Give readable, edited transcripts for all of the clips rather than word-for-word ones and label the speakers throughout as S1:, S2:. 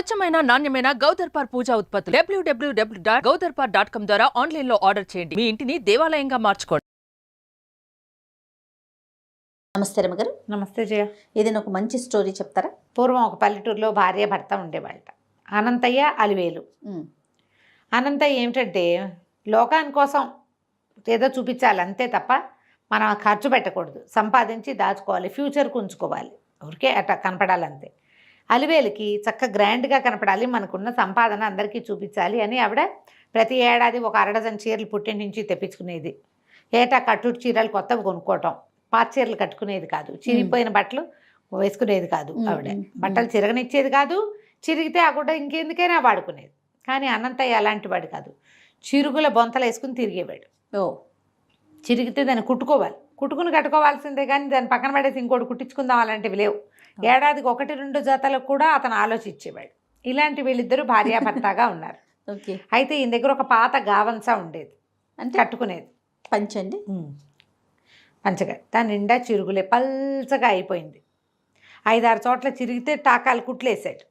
S1: స్వచ్ఛమైన నాణ్యమైన గౌదర్పార్ పూజా ఉత్పత్తులు www.gaudarpar.com ద్వారా ఆన్లైన్ లో ఆర్డర్ చేయండి. మీ ఇంటిని దేవాలయంగా మార్చుకోండి.
S2: నమస్తే రమగారు.
S3: నమస్తే జయ.
S2: ఏదైనా ఒక మంచి స్టోరీ చెప్తారా?
S3: పూర్వం ఒక పల్లెటూరులో భార్య భర్త ఉండేవాళ్ళట. అనంతయ్య, అలివేలు. అనంతయ్య ఏమిటంటే లోకాని కోసం ఏదో చూపించాలి అంతే తప్ప మనం ఖర్చు పెట్టకూడదు, సంపాదించి దాచుకోవాలి, ఫ్యూచర్కి ఉంచుకోవాలి, ఊరికే అట్లా కనపడాలంతే. అలివేలుకి చక్క గ్రాండ్గా కనపడాలి, మనకున్న సంపాదన అందరికీ చూపించాలి అని ఆవిడ ప్రతి ఏడాది ఒక 1 డజన్ చీరలు పుట్టింటి నుంచి తెప్పించుకునేది. ఏటా కట్టుడు చీరలు కొత్తవి కొనుక్కోవటం, పాత చీరలు కట్టుకునేది కాదు, చిరిగిపోయిన బట్టలు వేసుకునేది కాదు. ఆవిడ బట్టలు చిరగనిచ్చేది కాదు, చిరిగితే ఆ గుడ్డ ఇంకెందుకైనా వాడుకునేది. కానీ అనంతయ్య అలాంటి వాడు కాదు, చిరుగుల బొంతలు వేసుకుని తిరిగేవాడు. చిరిగితే దాన్ని కుట్టుకుని కట్టుకోవాల్సిందే కానీ దాన్ని పక్కన పడేసి ఇంకోటి కుట్టించుకుందాం అలాంటివి లేవు. ఏడాదికి 1-2 జతలకు కూడా అతను ఆలోచించేవాడు. ఇలాంటి వీళ్ళిద్దరూ భార్యాభర్తగా ఉన్నారు. అయితే ఈయన దగ్గర ఒక పాత గావంస ఉండేది, అంటే కట్టుకునేది
S2: పంచండి,
S3: పంచగా దాని నిండా చిరుగులే పల్చగా అయిపోయింది. 5-6 చోట్ల చిరిగితే టాకాలు కుట్లేసాడు.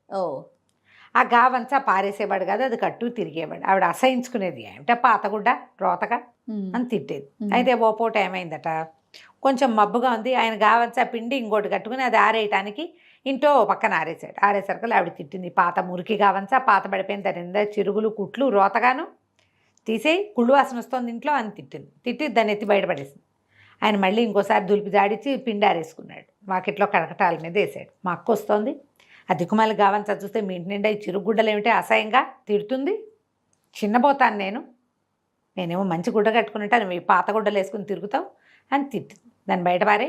S3: ఆ గావంసా పారేసేవాడు కాదు, అది కట్టు తిరిగేవాడు. ఆవిడ అసహించుకునేది, ఏమిటా పాతగుడ్డ రోతగా అని తిట్టేది. అయితే ఓ పూట ఏమైందట, కొంచెం మబ్బుగా ఉంది, ఆయన గావంసా పిండి ఇంకోటి కట్టుకుని అది ఆరేయటానికి ఇంట్లో పక్కన ఆరేసాడు. ఆరేసరికి ఆవిడ తిట్టింది, పాత మురికి గావంసా పాత పడిపోయింది, దాని నిండా చిరుగులు కుట్లు రోతగాను, తీసేయి, కుళ్ళు వాసన వస్తుంది ఇంట్లో అని తిట్టింది. తిట్టి దాన్ని ఎత్తి బయటపడేసింది. ఆయన మళ్ళీ ఇంకోసారి దులిపి జాడించి పిండి ఆరేసుకున్నాడు, వాకిట్లో కడకటాల మీద వేసాడు. మా అక్క వస్తుంది, ఆ దిక్కుమాలి గావంసా చూస్తే మీ ఇంటి నిండా ఈ చిరుగుడ్డలు ఏమిటి అసహ్యంగా తిడుతుంది, చిన్నపోతాను నేనేమో మంచి గుడ్డ కట్టుకున్నట్టు నువ్వు ఈ పాత గుడ్డలు వేసుకుని తిరుగుతావు అని తిట్టింది. దాన్ని బయటపారే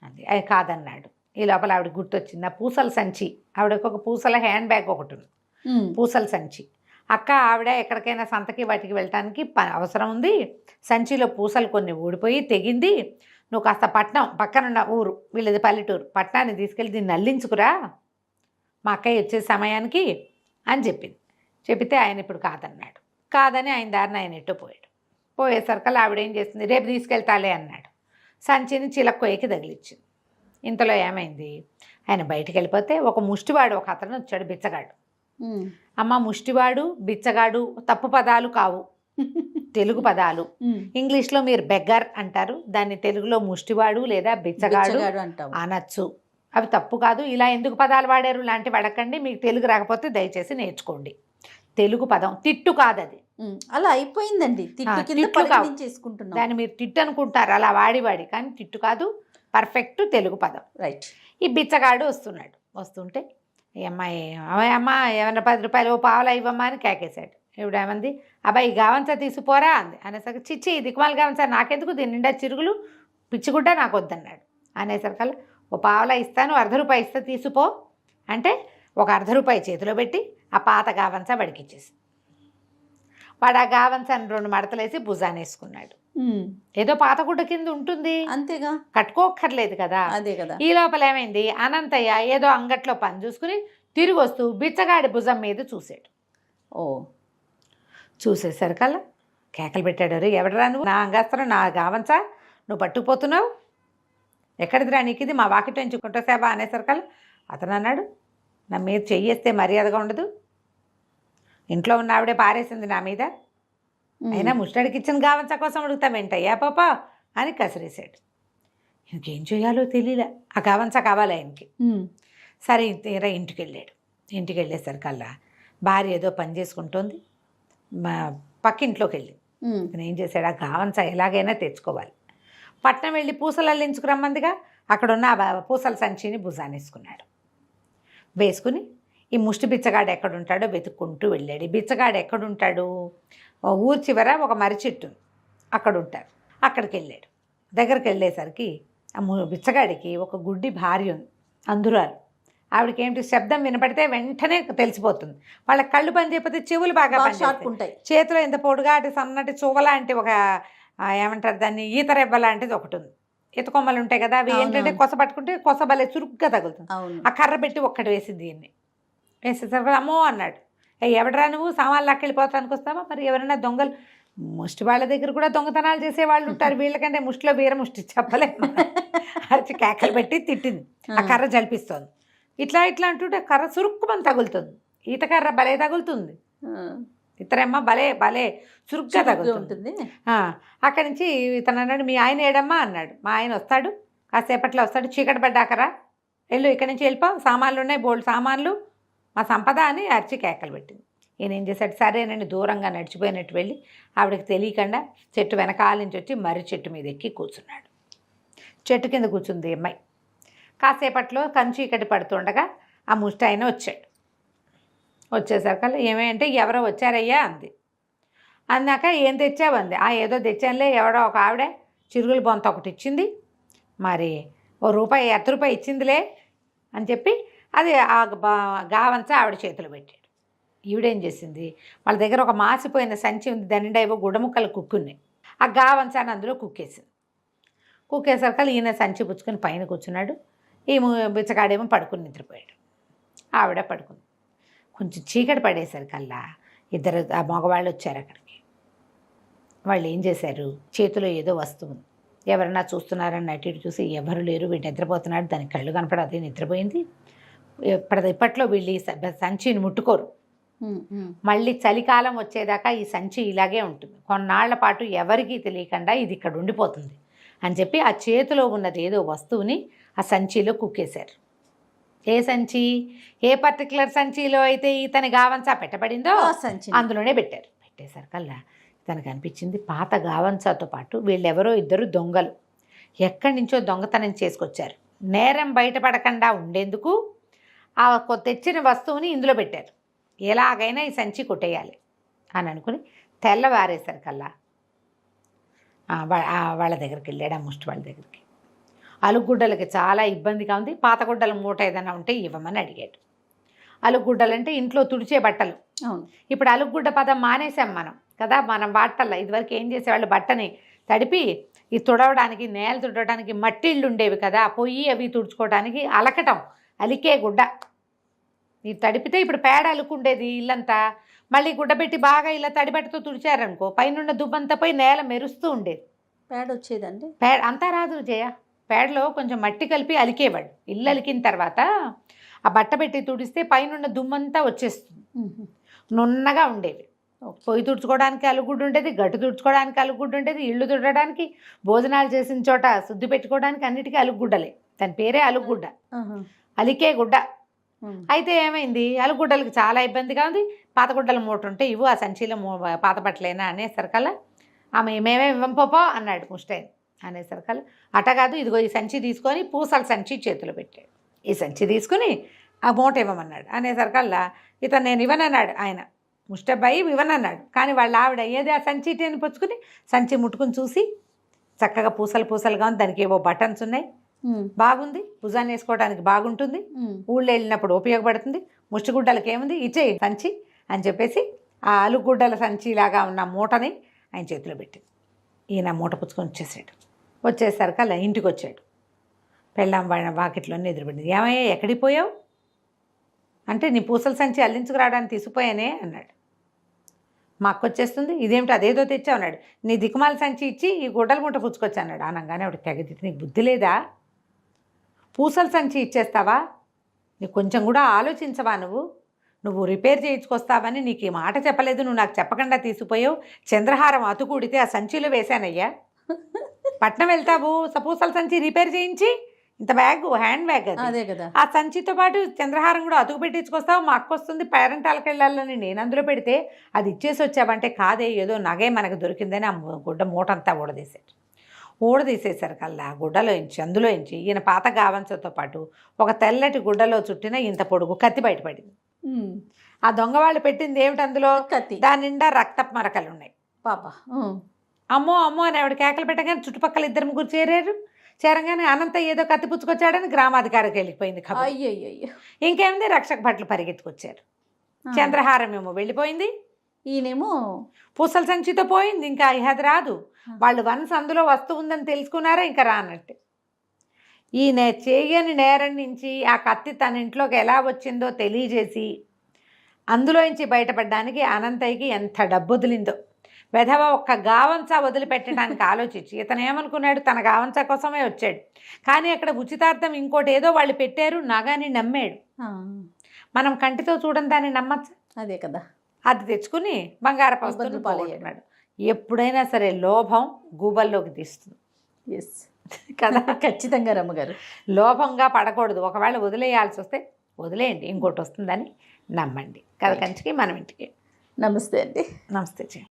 S3: అది అది కాదన్నాడు. ఈ లోపల ఆవిడ గుర్తొచ్చింది, ఆ పూసల సంచి, ఆవిడకి ఒక పూసల హ్యాండ్ బ్యాగ్ ఒకటి ఉంది, పూసల సంచి. అక్క ఆవిడ ఎక్కడికైనా సంతకి వాటికి వెళ్ళటానికి అవసరం ఉంది, సంచిలో పూసలు కొన్ని ఊడిపోయి తెగింది, నువ్వు కాస్త పట్నం పక్కనున్న ఊరు, వీళ్ళది పల్లెటూరు, పట్నాన్ని తీసుకెళ్ళి దీన్ని అల్లించుకురా మా అక్కయ్య వచ్చే సమయానికి అని చెప్పింది. చెప్తే ఆయన ఇప్పుడు కాదన్నాడు. కాదని ఆయన దారిని ఆయన ఎట్టో పోయేసరికల్లా ఆవిడ ఏం చేస్తుంది, రేపు తీసుకెళ్తాలే అన్నాడు. సంచిని చిలక్కొయ్యకి తగిలిచ్చింది. ఇంతలో ఏమైంది, ఆయన బయటికి వెళ్ళిపోతే ఒక ముష్టివాడు ఒక అతను వచ్చాడు, బిచ్చగాడు. అమ్మ, ముష్టివాడు బిచ్చగాడు తప్పు పదాలు కావు, తెలుగు పదాలు. ఇంగ్లీష్లో మీరు బెగ్గర్ అంటారు, దాన్ని తెలుగులో ముష్టివాడు లేదా బిచ్చగాడు అనొచ్చు, అవి తప్పు కాదు. ఇలా ఎందుకు పదాలు వాడారు లాంటివి అడగండి, మీకు తెలుగు రాకపోతే దయచేసి నేర్చుకోండి. తెలుగు పదం తిట్టు కాదు, అది
S2: అలా అయిపోయిందండి, చేసుకుంటున్నాం
S3: దాన్ని మీరు తిట్టు అనుకుంటారు అలా వాడి కానీ తిట్టు కాదు, పర్ఫెక్ట్ తెలుగు పదం.
S2: రైట్.
S3: ఈ బిచ్చగాడు వస్తుంటే ఈ అమ్మాయి అమ్మ ఏమన్నా 10 రూపాయలు ఓ పావలా ఇవ్వమ్మా అని కేకేశాడు. ఇప్పుడు ఏమంది, అబ్బాయి గావంసా తీసిపోరా అంది. అనేసరికి చిచ్చి దిక్కుమాల గావంసా నాకెందుకు, దీని నిండా చిరుగులు, పిచ్చిగుడ్డ నాకు వద్దన్నాడు. అనేసరికల్లా ఓ పావలా ఇస్తాను, 1/2 రూపాయి ఇస్తే తీసిపో అంటే ఒక 1/2 రూపాయి చేతిలో పెట్టి ఆ పాత గావంసా వాడికి ఇచ్చేసి, వాడు ఆ గావంసాన్ని 2 మడతలేసి భుజాన్ని వేసుకున్నాడు. ఏదో పాత గుడ్డ కింద ఉంటుంది
S2: అంతేగా,
S3: కట్టుకోక్కర్లేదు కదా.
S2: అదే కదా.
S3: ఈ లోపల ఏమైంది, అనంతయ్య ఏదో అంగట్లో పని చూసుకుని తిరిగి వస్తూ బిచ్చగాడి భుజం మీద చూశాడు. చూసేసరికల్లా కేకలు పెట్టాడు, రే ఎవడరా నువ్వు, నా అంగస్త్రం నా గావంసా నువ్వు పట్టుకుపోతున్నావు, ఎక్కడిదిరా నీకు ఇది, మా వాకిట్లో నుంచి కుంటసేవా అనేసరికల్లా అతను అన్నాడు, నా మీద చెయ్యేస్తే మర్యాదగా ఉండదు, ఇంట్లో ఉన్న ఆవిడే పారేసింది నా మీద, అయినా ముష్టడికి ఇచ్చిన గావంసా కోసం అడుగుతామేంటయ్యా పాప అని కసిరేశాడు. ఇంకేం చేయాలో తెలియలే, ఆ గావంసా కావాలి ఆయనకి. సరే తీరా ఇంటికి వెళ్ళేసరికల్లా భార్య ఏదో పని చేసుకుంటోంది, పక్కింట్లోకి వెళ్ళి ఇతను ఏం చేశాడు, ఆ గావంసా ఎలాగైనా తెచ్చుకోవాలి. పట్నం వెళ్ళి పూసలు అల్లించుకురమ్మందిగా, అక్కడున్న పూసల సంచిని భుజానేసుకున్నాడు. వేసుకుని ఈ ముష్టి బిచ్చగాడు ఎక్కడుంటాడో వెతుక్కుంటూ వెళ్ళాడు. ఈ బిచ్చగాడు ఎక్కడుంటాడు, ఊరి చివర ఒక మర్రి చెట్టు అక్కడ ఉంటారు, అక్కడికి వెళ్ళాడు. దగ్గరికి వెళ్ళేసరికి ఆ బిచ్చగాడికి ఒక గుడ్డి భార్య ఉంది, అందురాలు. ఆవిడకి ఏమిటి శబ్దం వినపడితే వెంటనే తెలిసిపోతుంది. వాళ్ళ కళ్ళు పని చేయకపోతే చెవులు బాగా పనిచేస్తాయి. చేతిలో ఇంత పొడుగా అటు సన్నటి చువ్వలాంటి ఒక ఏమంటారు దాన్ని, ఈత రెబ్బ లాంటిది ఒకటి ఉంది. ఈత కొమ్మలు ఉంటాయి కదా, అవి ఏంటంటే కొస పట్టుకుంటే కొస భలే చురుగ్గా తగులుతుంది. ఆ కర్ర పెట్టి ఒక్కటి వేసింది, దీన్ని వేసేసరికి అమ్మో అన్నాడు, ఎవడరా నువ్వు, సామాన్లు లాక్కెళ్ళిపోతానికి వస్తావా, మరి ఎవరైనా దొంగలు, ముష్టి వాళ్ళ దగ్గర కూడా దొంగతనాలు చేసేవాళ్ళు ఉంటారు, వీళ్ళకంటే ముష్టిలో వీర ముష్టి చెప్పలేదు అరిచి కేకలు పెట్టి తిట్టింది. ఆ కర్ర జలిపిస్తోంది. ఇట్లా అంటుంటే కర్ర సురుక్కుమని తగులుతుంది. ఈతకర్ర భలే తగులుతుంది, ఇతరమ్మ భలే భలే చురుగ్గా తగులుతుంది.
S2: ఉంటుంది.
S3: అక్కడి నుంచి ఇతను అన్నాడు, మీ ఆయన ఏడమ్మా అన్నాడు. మా ఆయన వస్తాడు, కాసేపట్లో వస్తాడు, చీకటి పడ్డాకరా వెళ్ళు, ఇక్కడి నుంచి వెళ్ళిపో, సామాన్లు ఉన్నాయి, బోల్డ్ సామాన్లు, మా సంపద అని అరిచి కేకలు పెట్టింది. ఈయన ఏం చేశాడు, సరేనండి దూరంగా నడిచిపోయినట్టు వెళ్ళి ఆవిడకి తెలియకుండా చెట్టు వెనకాల నుంచి వచ్చి మర్రి చెట్టు మీద ఎక్కి కూర్చున్నాడు. చెట్టు కింద కూర్చుంది అమ్మాయి. కాసేపట్లో చీకటి పడుతుండగా ఆ ముష్టి ఆయన వచ్చాడు. వచ్చేసరికల్లా ఏమేంటే ఎవరో వచ్చారయ్యా అంది. అన్నాక ఏం తెచ్చావంది. ఏదో తెచ్చానులే, ఎవడో ఒక ఆవిడ చిరుగుల బొంత ఒకటి ఇచ్చింది, మరి ₹1 ఇచ్చిందిలే అని చెప్పి అది ఆ గావంచ ఆవిడ చేతులు పెట్టాడు. ఈవిడేం చేసింది, వాళ్ళ దగ్గర ఒక మాసిపోయిన సంచి ఉంది, దాని నిండా ఏవో గుడ్డముక్కలు కుక్కున్నాయి. ఆ గావంచాన్ని అందులో కుక్కేసింది. కుక్కేసరికల్లా ఈయన సంచి పుచ్చుకొని పైన కూర్చున్నాడు. ఈ బిచ్చగాడేమో పడుకుని నిద్రపోయాడు. ఆవిడ పడుకుంది. కొంచెం చీకటి పడేసరికల్లా ఇద్దరు ఆ మగవాళ్ళు వచ్చారు అక్కడికి. వాళ్ళు ఏం చేశారు, చేతిలో ఏదో వస్తువు ఉంది, ఎవరన్నా చూస్తున్నారని అటు ఇటు చూసి ఎవరు లేరు, వీడు నిద్రపోతున్నాడు, దానికి కళ్ళు కనపడదు, నిద్రపోయింది. ఇప్పట్లో వీళ్ళు ఈ సంచిని ముట్టుకోరు. మళ్ళీ చలికాలం వచ్చేదాకా ఈ సంచి ఇలాగే ఉంటుంది, కొన్నాళ్ల పాటు ఎవరికీ తెలియకుండా ఇది ఇక్కడ ఉండిపోతుంది అని చెప్పి ఆ చేతిలో ఉన్నది ఏదో వస్తువుని ఆ సంచిలో కుక్కేశారు. ఏ సంచి, ఏ పర్టికులర్ సంచిలో అయితే ఇతని గావంచా పెట్టబడిందో అందులోనే పెట్టారు. పెట్టేసరికల్లా తనకు అనిపించింది, పాత గావంచాతో పాటు వీళ్ళెవరో ఇద్దరు దొంగలు ఎక్కడి నుంచో దొంగతనం చేసుకొచ్చారు, నేరం బయటపడకుండా ఉండేందుకు ఆ తెచ్చిన వస్తువుని ఇందులో పెట్టారు, ఎలాగైనా ఈ సంచి కొట్టేయాలి అని అనుకుని తెల్లవారేసరికల్లా వాళ్ళ దగ్గరికి వెళ్ళాడు. ఆ ముష్టి వాళ్ళ దగ్గరికి. అలుగుడ్డలకి చాలా ఇబ్బందిగా ఉంది, పాత గుడ్డల మూట ఏదైనా ఉంటే ఇవ్వమని అడిగాడు. అలుగుడ్డలంటే ఇంట్లో తుడిచే బట్టలు. ఇప్పుడు అలుగుడ్డ పదం మానేసాం మనం కదా, మనం వాటల్లో ఇదివరకు ఏం చేసేవాళ్ళు, బట్టని తడిపి ఈ తుడవడానికి, నేల తుడవడానికి మట్టిళ్ళు ఉండేవి కదా, పొయ్యి అవి తుడుచుకోవడానికి అలకటం, అలికే గుడ్డ. ఇది తడిపితే ఇప్పుడు పేడ అలుకుండేది ఇల్లంతా, మళ్ళీ గుడ్డ పెట్టి బాగా ఇలా తడిబట్టతో తుడిచారనుకో పైన దుబ్బంతా పోయి నేల మెరుస్తూ ఉండేది.
S2: పేడ వచ్చేదండి?
S3: పేడ అంతా రాదు జయ, పేడలో కొంచెం మట్టి కలిపి అలికేవాడు. ఇల్లు అలికిన తర్వాత ఆ బట్ట పెట్టి తుడిస్తే పైన దుమ్మంతా వచ్చేస్తుంది, నున్నగా ఉండేవి. పొయ్యి తుడుచుకోవడానికి అలుగుడ్డు ఉండేది, గట్టు తుడుచుకోవడానికి అలుగుడ్డు ఉండేది, ఇళ్ళు తుడడానికి, భోజనాలు చేసిన చోట శుద్ధి పెట్టుకోవడానికి అన్నిటికీ అలుగుడ్డలే. దాని పేరే అలుగుడ్డ, అలికే గుడ్డ. అయితే ఏమైంది, అలుగుడ్డలకి చాలా ఇబ్బందిగా ఉంది, పాత గుడ్డల మూట ఉంటే ఇవ్వు, ఆ సంచిలో పాత బట్టలేనా అనేసరికల్లా ఆమె మేమే ఇవ్వంపోపో అన్నాడు ముష్టైన్. అనేసరికల్లా అట కాదు, ఇదిగో ఈ సంచి తీసుకొని పూసల సంచి చేతిలో పెట్టాడు. ఈ సంచి తీసుకుని ఆ మూట ఇవ్వమన్నాడు. అనేసరికల్లా ఇతను నేను ఇవ్వనన్నాడు. ఆయన ముష్టబ్బాయి ఇవ్వనన్నాడు. కానీ వాళ్ళ ఆవిడ ఏది ఆ సంచి అని పుచ్చుకుని సంచి ముట్టుకుని చూసి చక్కగా పూసలుగా ఉంది, దానికి ఏవో బటన్స్ ఉన్నాయి, బాగుంది, భుజాన్ని వేసుకోవడానికి బాగుంటుంది, ఊళ్ళో వెళ్ళినప్పుడు ఉపయోగపడుతుంది, ముష్టిగుడ్డలకి ఏముంది ఇచ్చేయి సంచి అని చెప్పేసి ఆ అలుగుడ్డల సంచిలాగా ఉన్న మూటని ఆయన చేతిలో పెట్టింది. ఈయన మూట పుచ్చుకొని వచ్చేసరికి అలా ఇంటికి వచ్చాడు. పెళ్ళాం వాకిట్లోనే ఎదురుపడింది. ఏమయ్యా ఎక్కడికి పోయావు అంటే, నీ పూసల సంచి అల్లించుకురావడానికి తీసుకుపోయానే అన్నాడు. మా అక్క వచ్చేస్తుంది, ఇదేమిటి అదేదో తెచ్చావు అన్నాడు. నీ దిక్కుమాల సంచి ఇచ్చి ఈ గుడ్డల మూట పుచ్చుకొచ్చా అన్నాడు. అనగానే ఆవిడ తెగదిtti, నీకు బుద్ధి లేదా, పూసల సంచి ఇచ్చేస్తావా, నీకు కొంచెం కూడా ఆలోచించవా, నువ్వు రిపేర్ చేయించుకొస్తావని నీకు ఈ మాట చెప్పలేదు, నువ్వు నాకు చెప్పకుండా తీసుకుపోయావు, చంద్రహారం అతుకుడితే ఆ సంచిలో వేశానయ్యా, పట్నం వెళ్తావు పూసల సంచి రిపేర్ చేయించి, ఇంత బ్యాగ్ హ్యాండ్ బ్యాగ్
S2: అదే కదా,
S3: ఆ సంచితో పాటు చంద్రహారం కూడా అతుకు పెట్టించుకొస్తావు, మా అక్క వస్తుంది పేరెంటాలకు వెళ్ళాలని నేను అందులో పెడితే అది ఇచ్చేసి వచ్చావంటే, కాదే ఏదో నగే మనకు దొరికిందని ఆ గుడ్డ మూటంతా ఊడదీసేసరికల్లా గుడ్డలోంచి అందులోంచి ఈయన పాత గావంచతో పాటు ఒక తెల్లటి గుడ్డలో చుట్టిన ఇంత పొడుగు కత్తి బయటపడింది. ఆ దొంగ వాళ్ళు పెట్టింది ఏమిటి అందులో,
S2: కత్తి,
S3: దాని నిండా రక్తపు మరకలు ఉన్నాయి.
S2: పాప
S3: అమ్మో అమ్మో అని ఆవిడ కేకలు పెట్టగానే చుట్టుపక్కల 2-3 చేరంగానే అనంత ఏదో కత్తి పుచ్చుకొచ్చాడని గ్రామాధికారికి వెళ్ళిపోయింది ఖబర్.
S2: అయ్యయ్యో,
S3: ఇంకేముంది, రక్షక భట్లు పరిగెత్తుకొచ్చారు. చంద్రహారం ఏమో వెళ్ళిపోయింది,
S2: ఈయనేమో
S3: పూసల సంచితో పోయింది, ఇంకా అది రాదు. వాళ్ళు వన్స్ అందులో వస్తువు ఉందని తెలుసుకున్నారా ఇంకా రానట్టు. ఈ చేయని నేరం నుంచి ఆ కత్తి తన ఇంట్లోకి ఎలా వచ్చిందో తెలియజేసి అందులోంచి బయటపడడానికి అనంతయ్యకి ఎంత డబ్బు వదిలిందో. వెధవ ఒక్క గావంచా వదిలిపెట్టడానికి ఆలోచించి ఇతను ఏమనుకున్నాడు, తన గావంచా కోసమే వచ్చాడు, కానీ అక్కడ ఉచితార్థం ఇంకోటి ఏదో వాళ్ళు పెట్టారు, నగాని నమ్మాడు. మనం కంటితో చూడని దాన్ని నమ్మచ్చు.
S2: అదే కదా.
S3: అది తెచ్చుకుని బంగారపు వస్తువులు
S2: ఇబ్బందులు పాలయ్యాడు.
S3: పోగొట్టుకున్నాడు. ఎప్పుడైనా సరే లోభం గూబల్లోకి తీస్తుంది
S2: ఎస్
S3: కదా.
S2: ఖచ్చితంగా రమ్మగారు.
S3: లోభంగా పడకూడదు. ఒకవేళ వదిలేయాల్సి వస్తే వదిలేయండి, ఇంకోటి వస్తుందని నమ్మండి. కథ కంచికి మనం ఇంటికి.
S2: నమస్తే అండి.
S3: నమస్తే జీ.